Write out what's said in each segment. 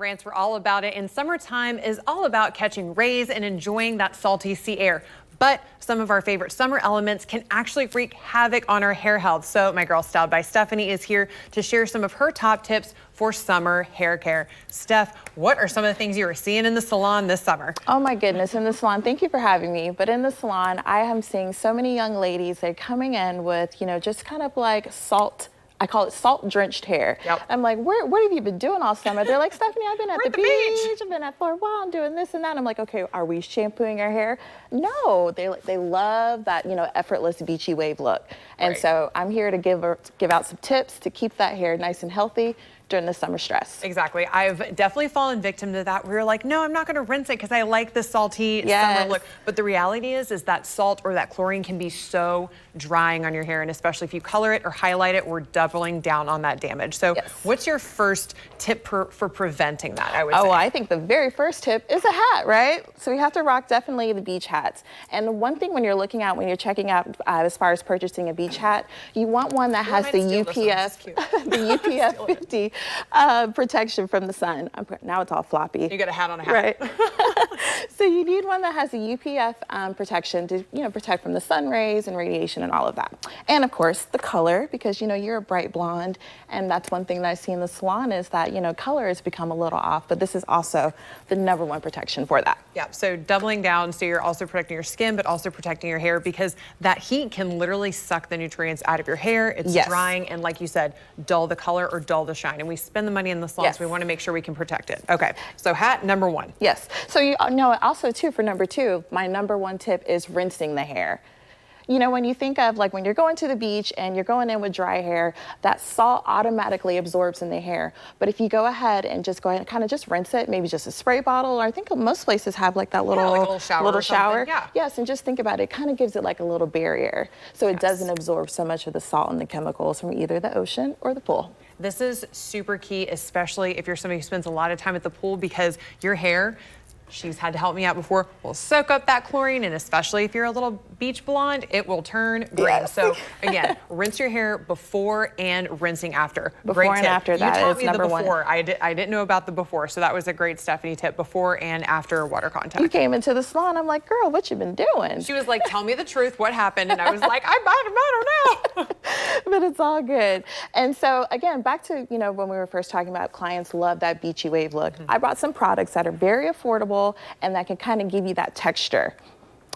Grants were all about it, and summertime is all about catching rays and enjoying that salty sea air. But some of our favorite summer elements can actually wreak havoc on our hair health. So my girl Styled by Stefani is here to share some of her top tips for summer hair care. Steph, what are some of the things you are seeing in the salon this summer? Oh my goodness, in the salon, thank you for having me. But in the salon, I am seeing so many young ladies that are coming in with, just kind of like I call it salt-drenched hair. Yep. I'm like, what have you been doing all summer? They're like, Stephanie, I've been at the beach. I've been at for a while. I'm doing this and that. I'm like, okay, are we shampooing our hair? No, they love that, effortless beachy wave look. And so I'm here to give out some tips to keep that hair nice and healthy during the summer stress. Exactly. I've definitely fallen victim to that. We were like, no, I'm not going to rinse it because I like the salty summer look. But the reality is that salt or that chlorine can be so drying on your hair, and especially if you color it or highlight it, we're doubling down on that damage. So what's your first tip for preventing that, I would say? Oh, I think the very first tip is a hat, right? So we have to rock definitely the beach hats. And the one thing when you're checking out as far as purchasing a beach hat, you want one that has the UPF 50 protection from the sun. Now it's all floppy. You got a hat on a hat. Right. So you need one that has the UPF protection to, protect from the sun rays and radiation and all of that. And of course, the color, because, you're a bright blonde. And that's one thing that I see in the salon is that, color has become a little off, but this is also the #1 protection for that. Yeah, so doubling down, so you're also protecting your skin, but also protecting your hair, because that heat can literally suck the nutrients out of your hair. It's drying, and like you said, dull the color or dull the shine. And we spend the money in the salon, so we want to make sure we can protect it. Okay, so hat #1. Yes, so also too, for #2, my #1 tip is rinsing the hair. When you think of when you're going to the beach and you're going in with dry hair, that salt automatically absorbs in the hair. But if you go ahead and just go ahead and kind of just rinse it, maybe just a spray bottle, or I think most places have that little shower. Yeah. Yes, and just think about it. It kind of gives it a little barrier, so it doesn't absorb so much of the salt and the chemicals from either the ocean or the pool. This is super key, especially if you're somebody who spends a lot of time at the pool, because your hair, she's had to help me out before, will soak up that chlorine, and especially if you're a little beach blonde, it will turn green. Yes. So again, rinse your hair before and rinsing after. Before great and tip. after, that you taught is me the #1. before. I didn't know about the before, so that was a great Stephanie tip, before and after water contact. You came into the salon, I'm like, girl, what you been doing? She was like, tell me the truth, what happened? And I was like, I don't know. But it's all good. And so again, back to, when we were first talking about clients love that beachy wave look. I brought some products that are very affordable and that can kind of give you that texture.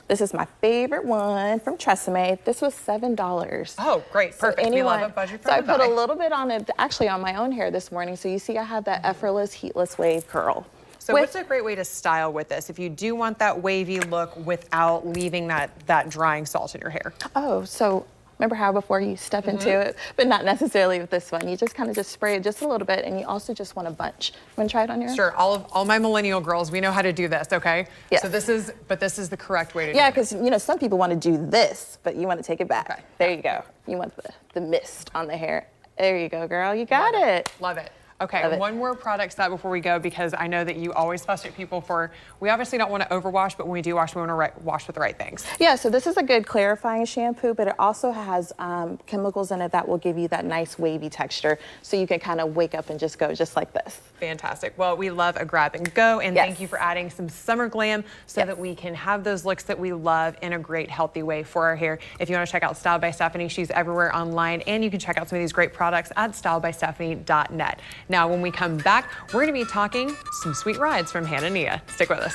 This is my favorite one from Tresemme. This was $7. Oh, great. Perfect. We love a budget So I put a little bit on it, actually on my own hair this morning. So you see I have that effortless, heatless wave curl. So what's a great way to style with this if you do want that wavy look without leaving that drying salt in your hair? Oh, so remember how before you step into it, but not necessarily with this one. You just kind of just spray it just a little bit, and you also just want a bunch. You want to try it on your? Sure. All my millennial girls, we know how to do this. Okay. Yes. So this is the correct way to do it. Yeah, because some people want to do this, but you want to take it back. Okay. There you go. You want the mist on the hair. There you go, girl. You got it. Love it. Okay, one more product step before we go, because I know that you always fuss at people we obviously don't want to overwash, but when we do wash, we want to wash with the right things. Yeah, so this is a good clarifying shampoo, but it also has chemicals in it that will give you that nice wavy texture, so you can kind of wake up and just go just like this. Fantastic. Well, we love a grab and go, and thank you for adding some summer glam so that we can have those looks that we love in a great, healthy way for our hair. If you want to check out Styled by Stefani, she's everywhere online, and you can check out some of these great products at styledbystephanie.net. Now, when we come back, we're going to be talking some sweet rides from Hannah Nia. Stick with us.